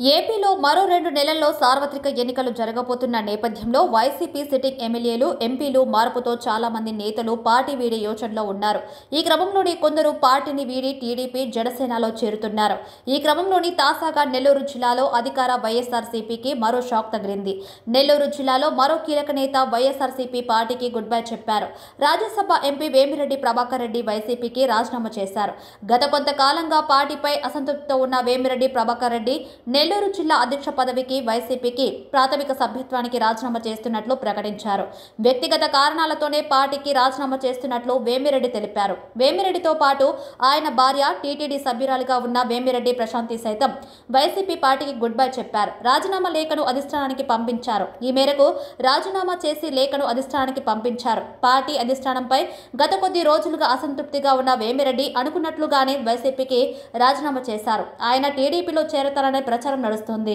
ఏపీలో మరో 2 నెలల్లో సార్వత్రిక ఎన్నికలు జరగబోతున్న నేపథ్యంలో వైసీపీ సిట్టింగ్ ఎమ్మెల్యేలు, ఎంపీలు మార్పుతో చాలా మంది నేతలు పార్టీ వీడే యోచనలో ఉన్నారు. ఈ క్రమంలోనే కొందరు పార్టీని వీడి టీడీపీ, జనసేనలో చేరుతున్నారు. ఈ క్రమంలోని తాజాగా నెల్లూరు జిల్లాలో అధికార వైఎస్ఆర్సీపీకి మరో షాక్ తగిలింది. నెల్లూరు జిల్లాలో మరో కీలక నేత వైఎస్ఆర్సీపీ పార్టీకి గుడ్ బై చెప్పారు. రాజ్యసభ ఎంపీ వేమిరెడ్డి ప్రభాకర్ రెడ్డి వైసీపీకి రాజీనామా చేశారు. గత కొంతకాలంగా పార్టీపై అసంతృప్తితో ఉన్న వేమిరెడ్డి ప్రభాకర్ రెడ్డి నెల్లూరు జిల్లా అధ్యక్ష పదవికి వైసీపీకి ప్రాథమిక సభ్యత్వానికి రాజీనామా చేస్తున్నట్లు ప్రకటించారు. వ్యక్తిగత కారణాలతోనే పార్టీకి రాజీనామా చేస్తున్నట్లు వేమిరెడ్డి తెలిపారు. వేమిరెడ్డితో పాటు ఆయన భార్య టీటీడీ సభ్యురాలిగా ఉన్న వేమిరెడ్డి ప్రశాంతి సైతం వైసీపీ పార్టీకి గుడ్ బై చెప్పారు. రాజీనామా లేఖను అధిష్టానానికి పంపించారు. ఈ మేరకు రాజీనామా చేసి లేఖను అధిష్టానానికి పంపించారు. పార్టీ అధిష్టానంపై గత కొద్ది రోజులుగా అసంతృప్తిగా ఉన్న వేమిరెడ్డి అనుకున్నట్లుగానే వైసీపీకి రాజీనామా చేశారు. ఆయన టీడీపీలో చేరతారనే ప్రచారం నడుస్తుంది.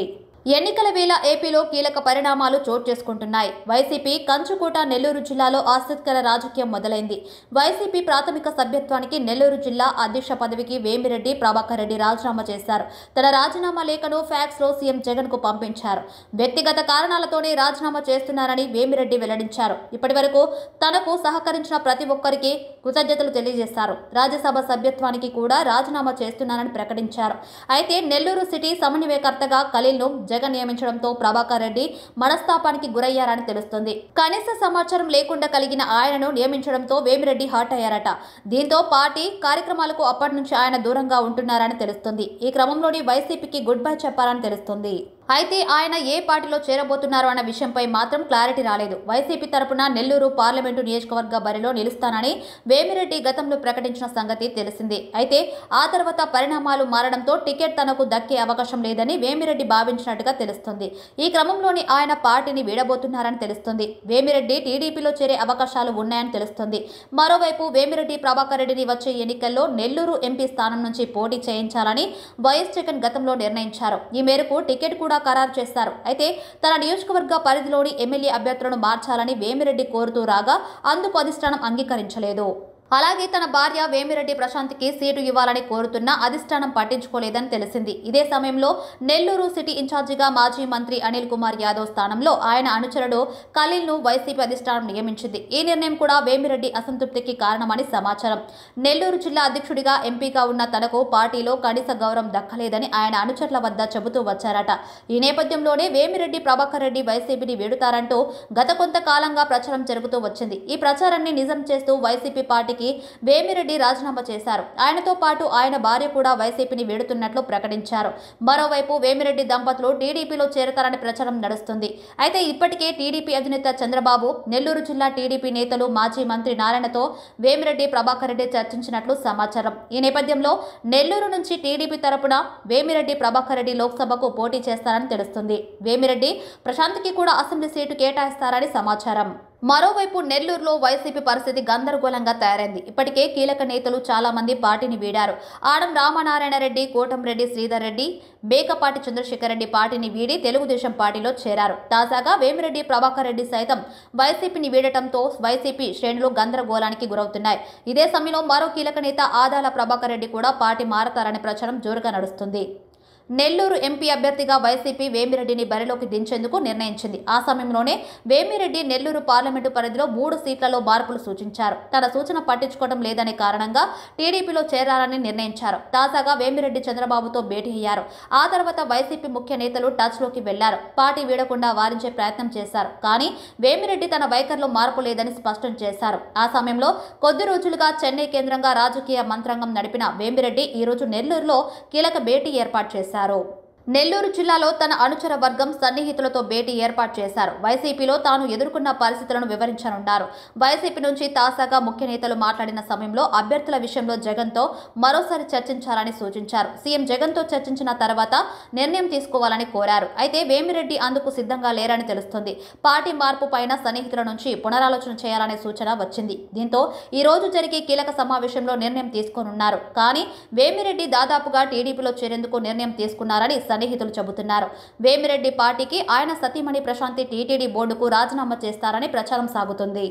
ఎన్నికల వేళ ఏపీలో కీలక పరిణామాలు చోటు చేసుకుంటున్నాయి. వైసీపీ కంచుకోట నెల్లూరు జిల్లాలో ఆసక్తికర రాజకీయం మొదలైంది. వైసీపీ ప్రాథమిక సభ్యత్వానికి నెల్లూరు జిల్లా అధ్యక్ష పదవికి వేమిరెడ్డి ప్రభాకర్ రెడ్డి రాజీనామా చేశారు. తన రాజీనామా లేఖను ఫ్యాక్స్ లో సీఎం జగన్ కు పంపించారు. వ్యక్తిగత కారణాలతోనే రాజీనామా చేస్తున్నారని వేమిరెడ్డి వెల్లడించారు. ఇప్పటివరకు తనకు సహకరించిన ప్రతి ఒక్కరికి కృతజ్ఞతలు తెలియజేశారు. రాజ్యసభ సభ్యత్వానికి కూడా రాజీనామా చేస్తున్నారని ప్రకటించారు. అయితే నెల్లూరు సిటీ సమన్వయకర్తగా ఖలీల్ను జగన్ నియమించడంతో ప్రభాకర్ రెడ్డి మనస్తాపానికి గురయ్యారని తెలుస్తుంది. కనీస సమాచారం లేకుండా కలిగిన ఆయనను నియమించడంతో వేమిరెడ్డి హర్ట్ అయ్యారట. దీంతో పార్టీ కార్యక్రమాలకు అప్పటి నుంచి ఆయన దూరంగా ఉంటున్నారని తెలుస్తుంది. ఈ క్రమంలోని వైసీపీకి గుడ్ బై చెప్పారని తెలుస్తుంది. అయితే ఆయన ఏ పార్టీలో చేరబోతున్నారు అన్న విషయంపై మాత్రం క్లారిటీ రాలేదు. వైసీపీ తరపున నెల్లూరు పార్లమెంటు నియోజకవర్గ బరిలో నిలుస్తానని వేమిరెడ్డి గతంలో ప్రకటించిన సంగతి తెలిసింది. అయితే ఆ తర్వాత పరిణామాలు మారడంతో టికెట్ తనకు దక్కే అవకాశం లేదని వేమిరెడ్డి భావించినట్టుగా తెలుస్తుంది. ఈ క్రమంలోని ఆయన పార్టీని వీడబోతున్నారని తెలుస్తుంది. వేమిరెడ్డి టీడీపీలో చేరే అవకాశాలు ఉన్నాయని తెలుస్తుంది. మరోవైపు వేమిరెడ్డి ప్రభాకర్ రెడ్డిని వచ్చే ఎన్నికల్లో నెల్లూరు ఎంపీ స్థానం నుంచి పోటీ చేయించాలని వైఎస్ జగన్ గతంలో నిర్ణయించారు. ఈ మేరకు టికెట్ కూడా ఖరారు చేశారు. అయితే తన నియోజకవర్గ పరిధిలోని ఎమ్మెల్యే అభ్యర్థులను మార్చాలని వేమిరెడ్డి కోరుతూ రాగా అందుకు అధిష్టానం అంగీకరించలేదు. అలాగే తన భార్య వేమిరెడ్డి ప్రశాంత్కి సీటు ఇవ్వాలని కోరుతున్నా అధిష్టానం పట్టించుకోలేదని తెలిసింది. ఇదే సమయంలో నెల్లూరు సిటీ ఇన్ఛార్జిగా మాజీ మంత్రి అనిల్ కుమార్ యాదవ్ స్థానంలో ఆయన అనుచరుడు ఖలీల్ను వైసీపీ అధిష్టానం నియమించింది. ఈ నిర్ణయం కూడా వేమిరెడ్డి అసంతృప్తికి కారణమని సమాచారం. నెల్లూరు జిల్లా అధ్యక్షుడిగా ఎంపీగా ఉన్న తనకు పార్టీలో కనీస గౌరవం దక్కలేదని ఆయన అనుచరుల వద్ద చెబుతూ వచ్చారట. ఈ నేపథ్యంలోనే వేమిరెడ్డి ప్రభాకర్ రెడ్డి వైసీపీని వీడుతారంటూ గత కొంతకాలంగా ప్రచారం జరుగుతూ వచ్చింది. ఈ ప్రచారాన్ని నిజం చేస్తూ వైసీపీ పార్టీ వేమిరెడ్డి రాజీనామా చేశారు. ఆయనతో పాటు ఆయన భార్య కూడా వైసీపీని వీడుతున్నట్లు ప్రకటించారు. మరోవైపు వేమిరెడ్డి దంపతులు టీడీపీలో చేరతారని ప్రచారం నడుస్తుంది. అయితే ఇప్పటికే టీడీపీ అధినేత చంద్రబాబు, నెల్లూరు జిల్లా టీడీపీ నేతలు మాజీ మంత్రి నారాయణతో వేమిరెడ్డి ప్రభాకర్ రెడ్డి చర్చించినట్లు సమాచారం. ఈ నేపథ్యంలో నెల్లూరు నుంచి టీడీపీ తరపున వేమిరెడ్డి ప్రభాకర్ రెడ్డి లోక్సభకు పోటీ చేస్తారని తెలుస్తుంది. వేమిరెడ్డి ప్రశాంత్కి కూడా అసెంబ్లీ సీటు కేటాయిస్తారని సమాచారం. మరోవైపు నెల్లూరులో వైసీపీ పరిస్థితి గందరగోళంగా తయారైంది. ఇప్పటికే కీలక నేతలు చాలా మంది పార్టీని వీడారు. ఆడం రామనారాయణ రెడ్డి, కోటంరెడ్డి శ్రీధర్ రెడ్డి, మేకపాటి చంద్రశేఖర్ రెడ్డి పార్టీని వీడి తెలుగుదేశం పార్టీలో చేరారు. తాజాగా వేమిరెడ్డి ప్రభాకర్ రెడ్డి సైతం వైసీపీని వీడటంతో వైసీపీ శ్రేణులు గందరగోళానికి గురవుతున్నాయి. ఇదే సమయంలో మరో కీలక నేత ఆదాల ప్రభాకర్ రెడ్డి కూడా పార్టీ మారతారనే ప్రచారం జోరుగా నడుస్తుంది. నెల్లూరు ఎంపీ అభ్యర్థిగా వైసీపీ వేమిరెడ్డిని బరిలోకి దించేందుకు నిర్ణయించింది. ఆ సమయంలోనే వేమిరెడ్డి నెల్లూరు పార్లమెంటు పరిధిలో 3 సీట్లలో మార్పులు సూచించారు. తన సూచన పట్టించుకోవడం లేదనే కారణంగా టీడీపీలో చేరాలని నిర్ణయించారు. తాజాగా వేమిరెడ్డి చంద్రబాబుతో భేటీ అయ్యారు. ఆ తర్వాత వైసీపీ ముఖ్య నేతలు టచ్లోకి వెళ్లారు. పార్టీ వీడకుండా వారించే ప్రయత్నం చేశారు. కానీ వేమిరెడ్డి తన వైఖరిలో మార్పు లేదని స్పష్టం చేశారు. ఆ సమయంలో కొద్ది రోజులుగా చెన్నై కేంద్రంగా రాజకీయ మంత్రాంగం నడిపిన వేమిరెడ్డి ఈ రోజు నెల్లూరులో కీలక భేటీ ఏర్పాటు చేశారు. నెల్లూరు జిల్లాలో తన అనుచర వర్గం, సన్నిహితులతో భేటీ ఏర్పాటు చేశారు. వైసీపీలో తాను ఎదుర్కొన్న పరిస్థితులను వివరించనున్నారు. వైసీపీ నుంచి తాజాగా ముఖ్య నేతలు మాట్లాడిన సమయంలో అభ్యర్థుల విషయంలో జగన్తో మరోసారి చర్చించాలని సూచించారు. సీఎం జగన్తో చర్చించిన తర్వాత నిర్ణయం తీసుకోవాలని కోరారు. అయితే వేమిరెడ్డి అందుకు సిద్ధంగా లేరని తెలుస్తుంది. పార్టీ మార్పు పైన సన్నిహితుల నుంచి పునరాలోచన చేయాలనే సూచన వచ్చింది. దీంతో ఈ రోజు జరిగే కీలక సమావేశంలో నిర్ణయం తీసుకోనున్నారు. కానీ వేమిరెడ్డి దాదాపుగా టీడీపీలో చేరేందుకు నిర్ణయం తీసుకున్నారని సన్నిహితులు చెబుతున్నారు. వేమిరెడ్డి పార్టీకి ఆయన సతీమణి ప్రశాంతి టీటీడీ బోర్డుకు రాజీనామా చేస్తారని ప్రచారం సాగుతుంది.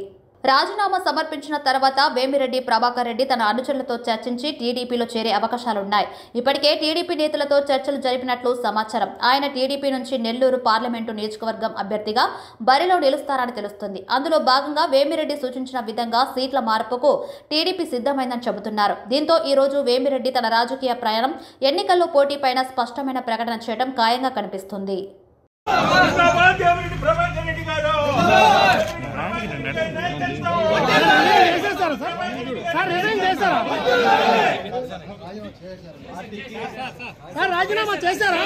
రాజీనామా సమర్పించిన తర్వాత వేమిరెడ్డి ప్రభాకర్ రెడ్డి తన అనుచరులతో చర్చించి టీడీపీలో చేరే అవకాశాలున్నాయి. ఇప్పటికే టీడీపీ నేతలతో చర్చలు జరిపినట్లు సమాచారం. ఆయన టీడీపీ నుంచి నెల్లూరు పార్లమెంటు నియోజకవర్గం అభ్యర్థిగా బరిలో నిలుస్తారని తెలుస్తుంది. అందులో భాగంగా వేమిరెడ్డి సూచించిన విధంగా సీట్ల మార్పుకు టీడీపీ సిద్ధమైందని చెబుతున్నారు. దీంతో ఈ రోజు వేమిరెడ్డి తన రాజకీయ ప్రయాణం ఎన్నికల్లో పోటీపైన స్పష్టమైన ప్రకటన చేయడం ఖాయంగా కనిపిస్తుంది. రాజీనామా చేశారా?